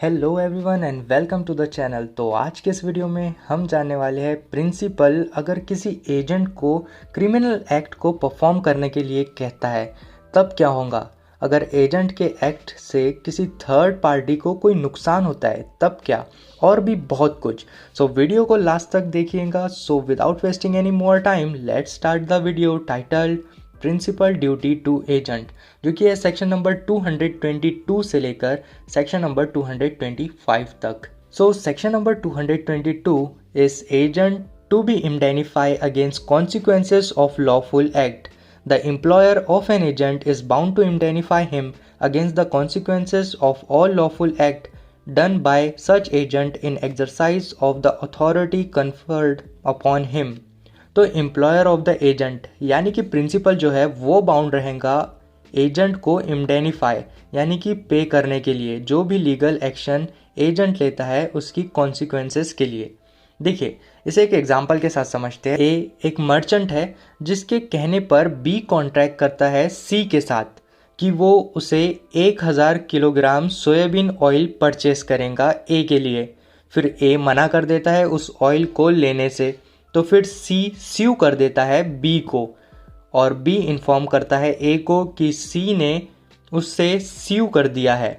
Hello everyone and welcome to the channel. तो आज के इस वीडियो में हम जानने वाले हैं प्रिंसिपल अगर किसी एजेंट को क्रिमिनल एक्ट को परफॉर्म करने के लिए कहता है तब क्या होगा। अगर एजेंट के एक्ट से किसी थर्ड पार्टी को कोई नुकसान होता है तब क्या, और भी बहुत कुछ। सो वीडियो को लास्ट तक देखिएगा। So without wasting any more time let's start the video titled principal duty to agent, जो कि है सेक्शन नंबर 222 से लेकर सेक्शन नंबर 225 तक। So section number 222 is agent to be indemnify against consequences of lawful act. The employer of an agent is bound to indemnify him against the consequences of all lawful act done by such agent in exercise of the authority conferred upon him। तो employer of the agent यानी कि principal जो है वो bound रहेगा agent को इंडेनिफाई यानी कि पे करने के लिए जो भी लीगल एक्शन एजेंट लेता है उसकी कॉन्सिक्वेंसेस के लिए। देखिए, इसे एक एग्जाम्पल के साथ समझते हैं। ए एक मर्चेंट है जिसके कहने पर बी कॉन्ट्रैक्ट करता है सी के साथ कि वो उसे 1000 किलोग्राम सोयाबीन ऑयल परचेस करेगा ए के लिए। फिर ए मना कर देता है उस ऑयल को लेने से, तो फिर सी स्यू कर देता है बी को और बी इन्फॉर्म करता है ए को कि सी ने उससे स्यू कर दिया है।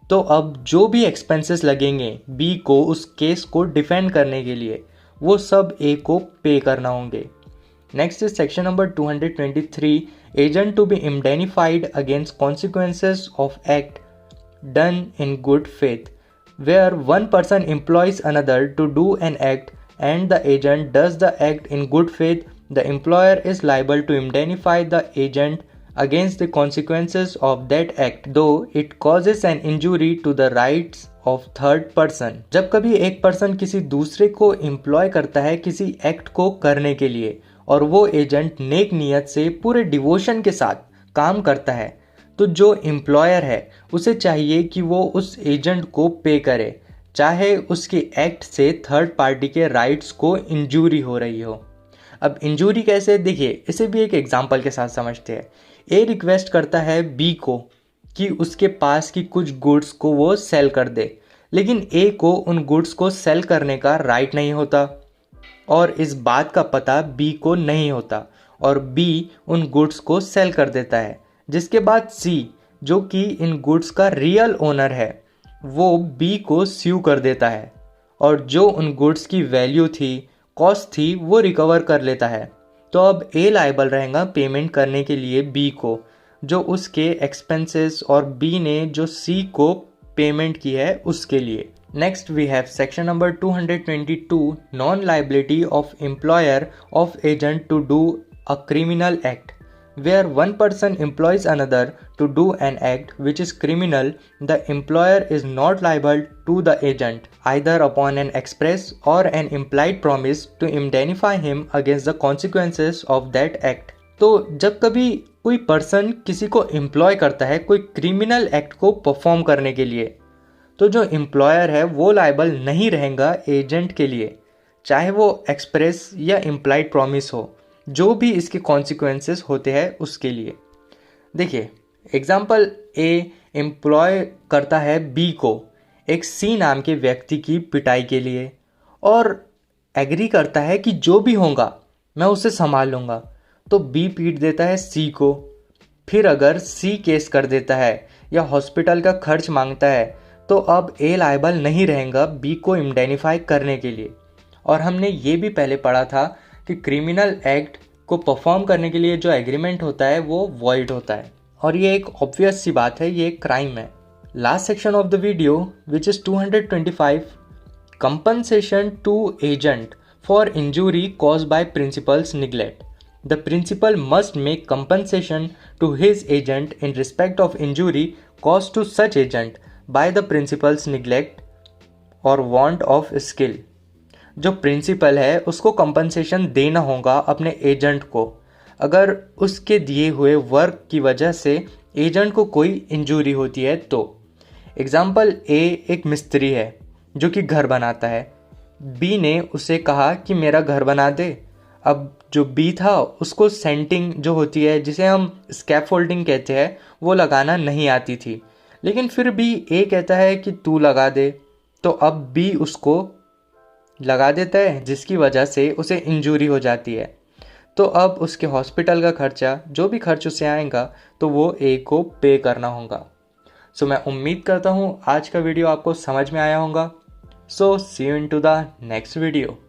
तो अब जो भी एक्सपेंसेस लगेंगे बी को उस केस को डिफेंड करने के लिए वो सब ए को पे करना होंगे। Next is section number 223 agent to be indemnified against consequences of act done in good faith where one person employs another to do an act and the agent does the act in good faith, the employer is liable to indemnify the agent against the consequences of that act, though it causes an injury to the rights of third person। जब कभी एक person किसी दूसरे को employ करता है किसी act को करने के लिए और वो एजेंट नेक नियत से पूरे डिवोशन के साथ काम करता है, तो जो एम्प्लॉयर है उसे चाहिए कि वो उस एजेंट को पे करे, चाहे उसके एक्ट से थर्ड पार्टी के राइट्स को इंजूरी हो रही हो। अब इंजूरी कैसे, देखिए इसे भी एक एग्जांपल के साथ समझते हैं। ए रिक्वेस्ट करता है बी को कि उसके पास की कुछ गुड्स को वो सेल कर दे, लेकिन ए को उन गुड्स को सेल करने का राइट नहीं होता और इस बात का पता बी को नहीं होता और बी उन गुड्स को सेल कर देता है, जिसके बाद सी जो कि इन गुड्स का रियल ओनर है वो बी को स्यू कर देता है और जो उन गुड्स की वैल्यू थी, कॉस्ट थी, वो रिकवर कर लेता है। तो अब ए लायबल रहेगा पेमेंट करने के लिए बी को जो उसके एक्सपेंसेस और बी ने जो सी को पेमेंट की है उसके लिए। Next we have section number 222 non liability of employer of agent to do a criminal act where one person employs another to do an act which is criminal, the employer is not liable to the agent either upon an express or an implied promise to indemnify him against the consequences of that act। तो जब कभी कोई person किसी को employ करता है कोई criminal act को परफॉर्म करने के लिए, तो जो एम्प्लॉयर है वो लायबल नहीं रहेगा एजेंट के लिए, चाहे वो एक्सप्रेस या इम्प्लाइड प्रॉमिस हो, जो भी इसके कॉन्सिक्वेंसेस होते हैं उसके लिए। देखिए एग्जाम्पल, ए एम्प्लॉय करता है बी को एक सी नाम के व्यक्ति की पिटाई के लिए और एग्री करता है कि जो भी होगा मैं उसे संभाल लूँगा, तो बी पीट देता है सी को। फिर अगर सी केस कर देता है या हॉस्पिटल का खर्च मांगता है तो अब ए लायबल नहीं रहेगा बी को इंडेनिफाई करने के लिए। और हमने ये भी पहले पढ़ा था कि क्रिमिनल एक्ट को परफॉर्म करने के लिए जो एग्रीमेंट होता है वो वॉइड होता है और ये एक ऑब्वियस सी बात है, ये एक क्राइम है। Last section of the video which is 225 compensation to agent for injury caused by principal's neglect. The principal must make compensation to his agent in respect of injury caused to such agent by the principal's neglect और want of skill. जो principal है उसको compensation देना होगा अपने agent को अगर उसके दिए हुए वर्क की वजह से एजेंट को कोई इंजरी होती है तो। एग्जाम्पल, ए एक मिस्त्री है जो कि घर बनाता है, बी ने उसे कहा कि मेरा घर बना दे। अब जो बी था उसको सेंटिंग जो होती है जिसे हम स्कैफोल्डिंग कहते हैं वो लगाना नहीं आती थी, लेकिन फिर भी ए कहता है कि तू लगा दे, तो अब बी उसको लगा देता है, जिसकी वजह से उसे इंजरी हो जाती है। तो अब उसके हॉस्पिटल का खर्चा, जो भी खर्च उसे आएगा, तो वो ए को पे करना होगा। सो मैं उम्मीद करता हूँ आज का वीडियो आपको समझ में आया होगा। So see you in to the next video.